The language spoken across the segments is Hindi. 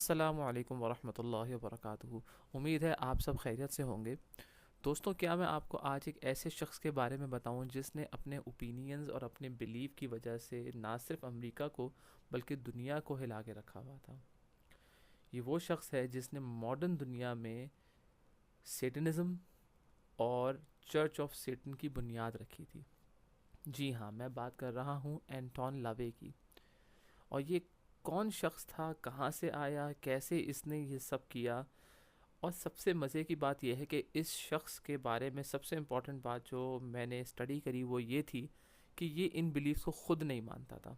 अस्सलामु अलैकुम वरहमतुल्लाहि वबरकातुहू। उम्मीद है आप सब खैरियत से होंगे। दोस्तों, क्या मैं आपको आज एक ऐसे शख्स के बारे में बताऊं जिसने अपने ओपिनियंस और अपने बिलीव की वजह से ना सिर्फ अमेरिका को बल्कि दुनिया को हिला के रखा हुआ था। ये वो शख्स है जिसने मॉडर्न दुनिया में सेटनिज़म और चर्च ऑफ सेटन की बुनियाद रखी थी। जी हाँ, मैं बात कर रहा हूँ एंटोन लावे की। और ये कौन शख्स था, कहाँ से आया, कैसे इसने ये सब किया। और सबसे मज़े की बात यह है कि इस शख्स के बारे में सबसे इम्पॉर्टेंट बात जो मैंने स्टडी करी वो ये थी कि ये इन बिलीव्स को ख़ुद नहीं मानता था।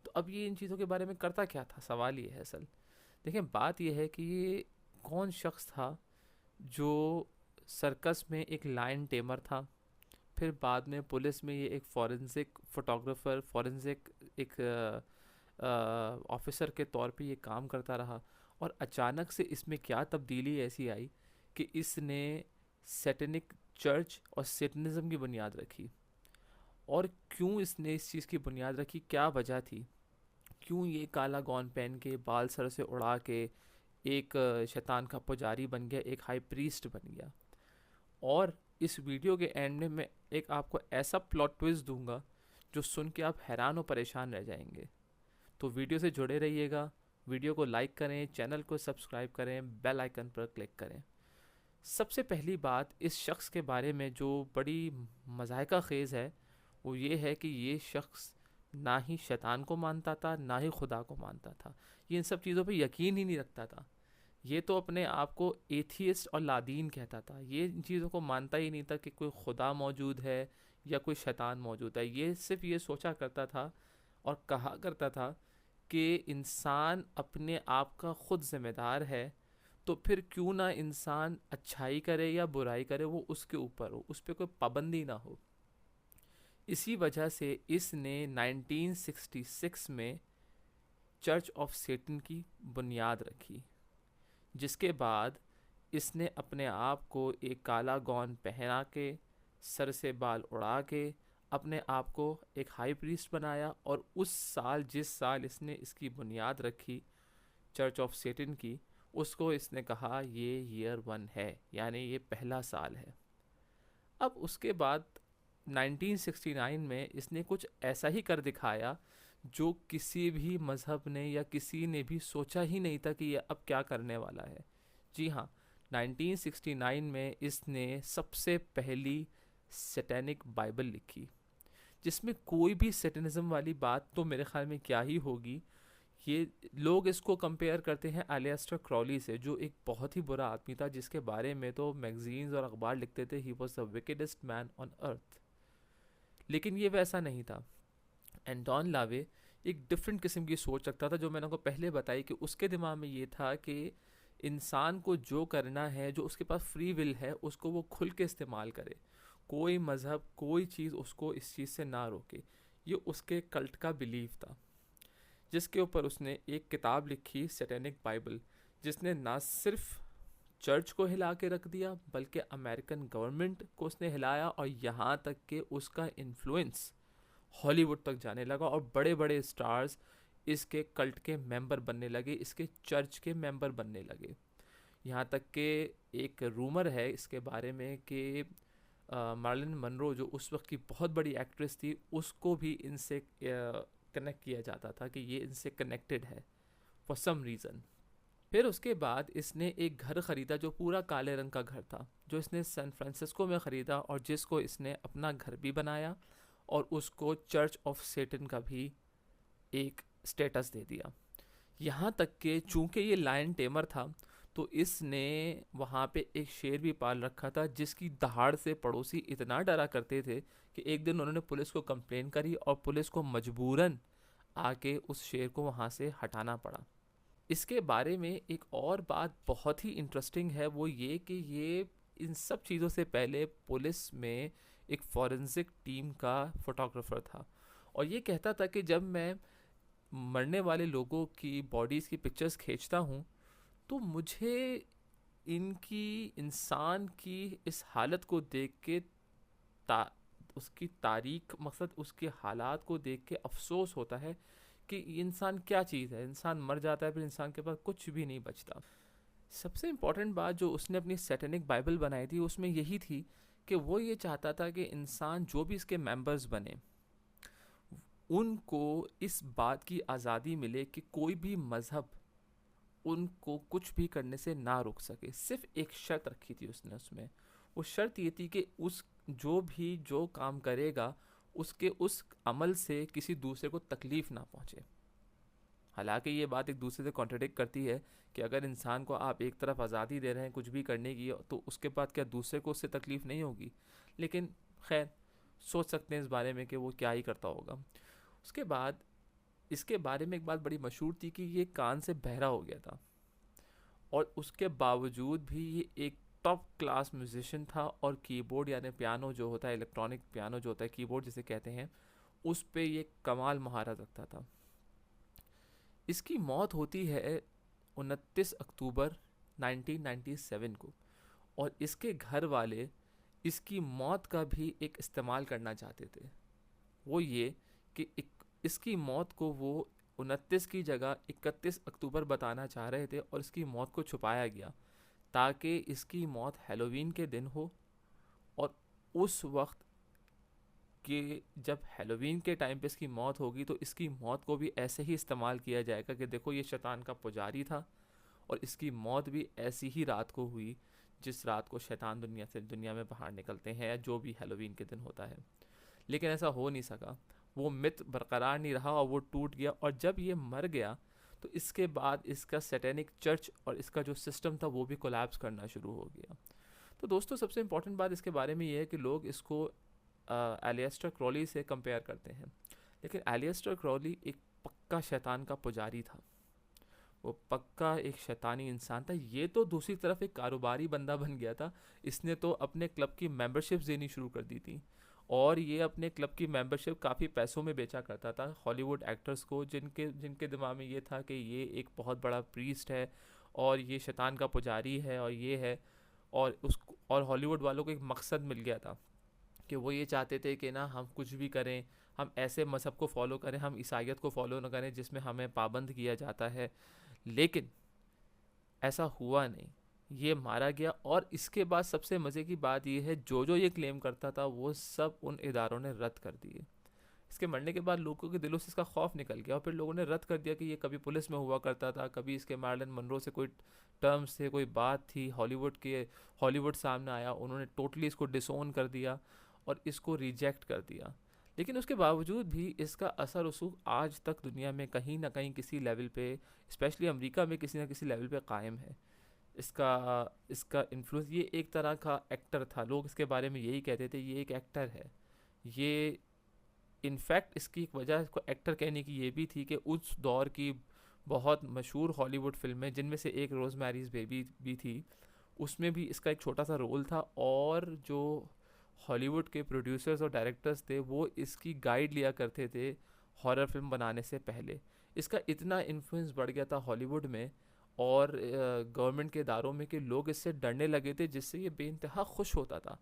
तो अब ये इन चीज़ों के बारे में करता क्या था, सवाल ये है असल। देखें, बात यह है कि ये कौन शख्स था जो सर्कस में एक लायन टेमर था, फिर बाद में पुलिस में ये एक फॉरेंसिक फोटोग्राफर, फॉरेंसिक एक ऑफिसर के तौर पे ये काम करता रहा। और अचानक से इसमें क्या तब्दीली ऐसी आई कि इसने सेटेनिक चर्च और सेटनिज़म की बुनियाद रखी। और क्यों इसने इस चीज़ की बुनियाद रखी, क्या वजह थी, क्यों ये काला गौन पहन के बाल सर से उड़ा के एक शैतान का पुजारी बन गया, एक हाई प्रीस्ट बन गया। और इस वीडियो के एंड में मैं एक आपको ऐसा प्लॉट ट्विस्ट दूंगा जो सुन के आप हैरान और परेशान रह जाएंगे। तो वीडियो से जुड़े रहिएगा। वीडियो को लाइक करें, चैनल को सब्सक्राइब करें, बेल आइकन पर क्लिक करें। सबसे पहली बात इस शख्स के बारे में जो बड़ी मज़ाहिका ख़ेज़ है वो ये है कि ये शख्स ना ही शैतान को मानता था ना ही खुदा को मानता था। ये इन सब चीज़ों पे यकीन ही नहीं रखता था। ये तो अपने आप को एथियस्ट और लादीन कहता था। ये इन चीज़ों को मानता ही नहीं था कि कोई खुदा मौजूद है या कोई शैतान मौजूद है। ये सिर्फ ये सोचा करता था और कहा करता था कि इंसान अपने आप का खुद ज़िम्मेदार है, तो फिर क्यों ना इंसान अच्छाई करे या बुराई करे वो उसके ऊपर हो, उस पर कोई पाबंदी ना हो। इसी वजह से इसने 1966 में चर्च ऑफ सेटन की बुनियाद रखी, जिसके बाद इसने अपने आप को एक काला गौन पहना के, सर से बाल उड़ा के अपने आप को एक हाई प्रीस्ट बनाया। और उस साल, जिस साल इसने इसकी बुनियाद रखी चर्च ऑफ सेटन की, उसको इसने कहा ये ईयर 1 है, यानी ये पहला साल है। अब उसके बाद 1969 में इसने कुछ ऐसा ही कर दिखाया जो किसी भी मज़हब ने या किसी ने भी सोचा ही नहीं था कि ये अब क्या करने वाला है। जी हाँ, 1969 में इसने सबसे पहली सैटेनिक बाइबल लिखी, जिसमें कोई भी सैटनिज्म वाली बात तो मेरे ख्याल में क्या ही होगी। ये लोग इसको कंपेयर करते हैं एलिस्टर क्रॉली से, जो एक बहुत ही बुरा आदमी था, जिसके बारे में तो मैगजीन्स और अखबार लिखते थे he was the wickedest man on earth. लेकिन ये वैसा नहीं था। एंटोन लावे एक डिफरेंट किस्म की सोच रखता था, जो मैंने आपको पहले बताई कि उसके दिमाग में ये था कि इंसान को जो करना है, जो उसके पास फ्री विल है, उसको वो खुल के इस्तेमाल करे। कोई मज़हब, कोई चीज़ उसको इस चीज़ से ना रोके। ये उसके कल्ट का बिलीव था, जिसके ऊपर उसने एक किताब लिखी, सैटेनिक बाइबल, जिसने ना सिर्फ चर्च को हिला के रख दिया बल्कि अमेरिकन गवर्नमेंट को उसने हिलाया। और यहाँ तक कि उसका इन्फ्लुएंस हॉलीवुड तक जाने लगा और बड़े बड़े स्टार्स इसके कल्ट के मेंबर बनने लगे, इसके चर्च के मेंबर बनने लगे। यहाँ तक कि एक रूमर है इसके बारे में कि मार्लिन मनरो, जो उस वक्त की बहुत बड़ी एक्ट्रेस थी, उसको भी इनसे कनेक्ट किया जाता था कि ये इनसे कनेक्टेड है फॉर सम रीज़न। फिर उसके बाद इसने एक घर ख़रीदा जो पूरा काले रंग का घर था, जो इसने सैन फ्रांसिस्को में ख़रीदा और जिसको इसने अपना घर भी बनाया और उसको चर्च ऑफ सेटन का भी एक स्टेटस दे दिया। यहाँ तक कि चूंकि ये लायन टेमर था, तो इसने वहाँ पे एक शेर भी पाल रखा था, जिसकी दहाड़ से पड़ोसी इतना डरा करते थे कि एक दिन उन्होंने पुलिस को कंप्लेन करी और पुलिस को मजबूरन आके उस शेर को वहाँ से हटाना पड़ा। इसके बारे में एक और बात बहुत ही इंटरेस्टिंग है, वो ये कि ये इन सब चीज़ों से पहले पुलिस में एक फॉरेंसिक टीम का फोटोग्राफर था। और ये कहता था कि जब मैं मरने वाले लोगों की बॉडीज़ की पिक्चर्स खींचता हूँ, तो मुझे इनकी, इंसान की इस हालत को देख के ता उसकी तारीख, मकसद उसके हालात को देख के अफसोस होता है कि इंसान क्या चीज़ है, इंसान मर जाता है फिर इंसान के पास कुछ भी नहीं बचता। सबसे इम्पोर्टेंट बात जो उसने अपनी सैटेनिक बाइबल बनाई थी उसमें यही थी कि वो ये चाहता था कि इंसान जो भी इसके मेंबर्स बने उनको इस बात की आज़ादी मिले कि कोई भी मज़हब उनको कुछ भी करने से ना रोक सके। सिर्फ एक शर्त रखी थी उसने उसमें, वो शर्त ये थी कि उस जो भी जो काम करेगा उसके उस अमल से किसी दूसरे को तकलीफ़ ना पहुँचे। हालांकि ये बात एक दूसरे से कॉन्ट्रडिक्ट करती है कि अगर इंसान को आप एक तरफ आज़ादी दे रहे हैं कुछ भी करने की तो उसके बाद क्या दूसरे को उससे तकलीफ़ नहीं होगी। लेकिन खैर सोच सकते हैं इस बारे में कि वो क्या ही करता होगा। उसके बाद इसके बारे में एक बात बड़ी मशहूर थी कि ये कान से बहरा हो गया था और उसके बावजूद भी ये एक टॉप क्लास म्यूजिशियन था और कीबोर्ड यानी पियानो जो होता है, इलेक्ट्रॉनिक पियानो जो होता है, कीबोर्ड जिसे कहते हैं, उस पे ये कमाल महारत रखता था। इसकी मौत होती है 29 अक्टूबर 1997 को और इसके घर वाले इसकी मौत का भी एक इस्तेमाल करना चाहते थे। वो ये कि इसकी मौत को वो 29 की जगह 31 अक्टूबर बताना चाह रहे थे और इसकी मौत को छुपाया गया ताकि इसकी मौत हैलोवीन के दिन हो और उस वक्त कि जब हैलोवीन के टाइम पे इसकी मौत होगी तो इसकी मौत को भी ऐसे ही इस्तेमाल किया जाएगा कि देखो ये शैतान का पुजारी था और इसकी मौत भी ऐसी ही रात को हुई जिस रात को शैतान दुनिया में बाहर निकलते हैं या जो भी हैलोवीन के दिन होता है। लेकिन ऐसा हो नहीं सका, वो मिथ बरकरार नहीं रहा और वो टूट गया। और जब ये मर गया तो इसके बाद इसका सैटेनिक चर्च और इसका जो सिस्टम था वो भी कोलैप्स करना शुरू हो गया। तो दोस्तों सबसे इम्पोर्टेंट बात इसके बारे में ये है कि लोग इसको एलियस्टर क्रॉली से कंपेयर करते हैं, लेकिन एलियस्टर क्रॉली एक पक्का शैतान का पुजारी था, वो पक्का एक शैतानी इंसान था। ये तो दूसरी तरफ एक कारोबारी बंदा बन गया था। इसने तो अपने क्लब की मेंबरशिप देनी शुरू कर दी थी और ये अपने क्लब की मेंबरशिप काफ़ी पैसों में बेचा करता था हॉलीवुड एक्टर्स को, जिनके जिनके दिमाग में ये था कि ये एक बहुत बड़ा प्रीस्ट है और ये शैतान का पुजारी है और ये है। और हॉलीवुड वालों को एक मकसद मिल गया था कि वो ये चाहते थे कि ना हम कुछ भी करें, हम ऐसे मज़हब को फॉलो करें, हम ईसाइयत को फॉलो ना करें जिसमें हमें पाबंद किया जाता है। लेकिन ऐसा हुआ नहीं, ये मारा गया। और इसके बाद सबसे मज़े की बात ये है जो ये क्लेम करता था वो सब उन इदारों ने रद्द कर दिए। इसके मरने के बाद लोगों के दिलों से इसका खौफ निकल गया और फिर लोगों ने रद्द कर दिया कि ये कभी पुलिस में हुआ करता था, कभी इसके मार्लन मनरो से कोई टर्म्स थे, कोई बात थी, हॉलीवुड सामने आया, उन्होंने टोटली इसको डिसोन कर दिया और इसको रिजेक्ट कर दिया। लेकिन उसके बावजूद भी इसका असर रसूख आज तक दुनिया में कहीं ना कहीं किसी लेवल पे, स्पेशली अमेरिका में किसी ना किसी लेवल पे कायम है। इसका इसका इन्फ्लुएंस, ये एक तरह का एक्टर था, लोग इसके बारे में यही कहते थे ये एक एक्टर है। ये इनफैक्ट इसकी एक वजह इसको एक्टर कहने की ये भी थी कि उस दौर की बहुत मशहूर हॉलीवुड फिल्में जिनमें से एक रोज़मैरीज बेबी भी थी, उसमें भी इसका एक छोटा सा रोल था और जो हॉलीवुड के प्रोड्यूसर्स और डायरेक्टर्स थे वो इसकी गाइड लिया करते थे हॉरर फिल्म बनाने से पहले। इसका इतना इन्फ्लुएंस बढ़ गया था हॉलीवुड में और गवर्नमेंट के इदारों में कि लोग इससे डरने लगे थे, जिससे ये बेइंतहा खुश होता था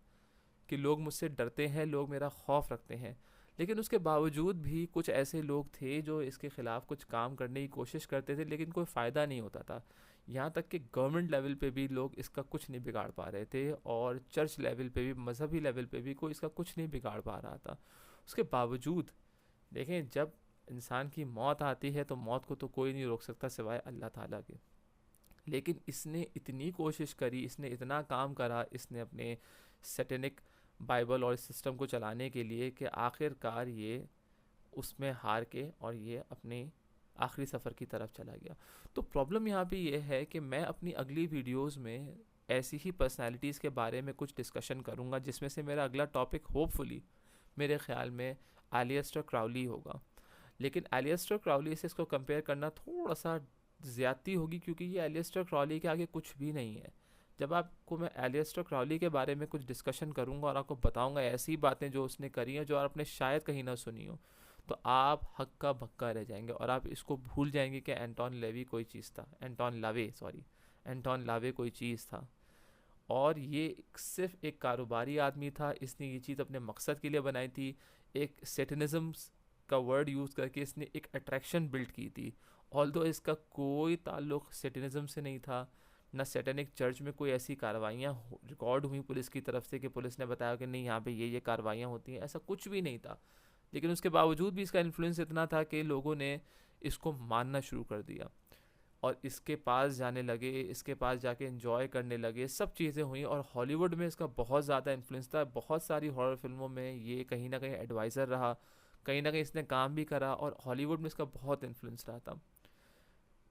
कि लोग मुझसे डरते हैं, लोग मेरा खौफ रखते हैं। लेकिन उसके बावजूद भी कुछ ऐसे लोग थे जो इसके ख़िलाफ़ कुछ काम करने की कोशिश करते थे लेकिन कोई फ़ायदा नहीं होता था। यहाँ तक कि गवर्नमेंट लेवल पे भी लोग इसका कुछ नहीं बिगाड़ पा रहे थे और चर्च लेवल पे भी, मजहबी लेवल पे भी कोई इसका कुछ नहीं बिगाड़ पा रहा था। उसके बावजूद देखें, जब इंसान की मौत आती है तो मौत को तो कोई नहीं रोक सकता सिवाय अल्लाह ताला के। लेकिन इसने इतनी कोशिश करी, इसने इतना काम करा, इसने अपने सैटेनिक बाइबल और इस सिस्टम को चलाने के लिए कि आखिरकार ये उसमें हार के और ये अपने आखिरी सफ़र की तरफ चला गया। तो प्रॉब्लम यहाँ पे ये है कि मैं अपनी अगली वीडियोस में ऐसी ही पर्सनालिटीज़ के बारे में कुछ डिस्कशन करूँगा, जिसमें से मेरा अगला टॉपिक होपफुली मेरे ख्याल में एलियस्टर क्राउली होगा। लेकिन एलियस्टर क्राउली से इसको कंपेयर करना थोड़ा सा ज़्यादती होगी क्योंकि ये एलियस्टर क्राउली के आगे कुछ भी नहीं है। जब आपको मैं एलियस्टर क्राउली के बारे में कुछ डिस्कशन करूँगा और आपको बताऊँगा ऐसी बातें जो उसने करी हैं जो आपने शायद कहीं ना सुनी हो, तो आप हक्का बक्का रह जाएंगे और आप इसको भूल जाएंगे कि एंटोन लावे कोई चीज़ था। और ये सिर्फ एक कारोबारी आदमी था, इसने ये चीज़ अपने मकसद के लिए बनाई थी, एक सेटनिज़म का वर्ड यूज़ करके इसने एक अट्रैक्शन बिल्ड की थी। ऑल्दो इसका कोई ताल्लुक सेटेनिज्म से नहीं था, ना सैटेनिक चर्च में कोई ऐसी कार्रवाइयाँ रिकॉर्ड हुई पुलिस की तरफ से कि पुलिस ने बताया कि नहीं यहाँ पे ये कार्रवाइयाँ होती हैं, ऐसा कुछ भी नहीं था। लेकिन उसके बावजूद भी इसका इन्फ्लुएंस इतना था कि लोगों ने इसको मानना शुरू कर दिया और इसके पास जाने लगे, इसके पास जाके एंजॉय करने लगे, सब चीज़ें हुई। और हॉलीवुड में इसका बहुत ज़्यादा इन्फ्लुएंस था, बहुत सारी हॉरर फिल्मों में ये कहीं ना कहीं एडवाइज़र रहा, कहीं ना कहीं इसने काम भी करा और हॉलीवुड में इसका बहुत इन्फ्लुएंस रहा था।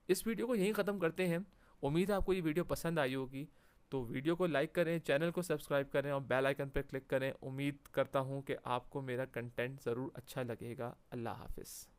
इस वीडियो को यहीं ख़त्म करते हैं। उम्मीद है आपको ये वीडियो पसंद आई होगी, तो वीडियो को लाइक करें, चैनल को सब्सक्राइब करें और बेल आइकन पर क्लिक करें। उम्मीद करता हूँ कि आपको मेरा कंटेंट ज़रूर अच्छा लगेगा। अल्लाह हाफिज़।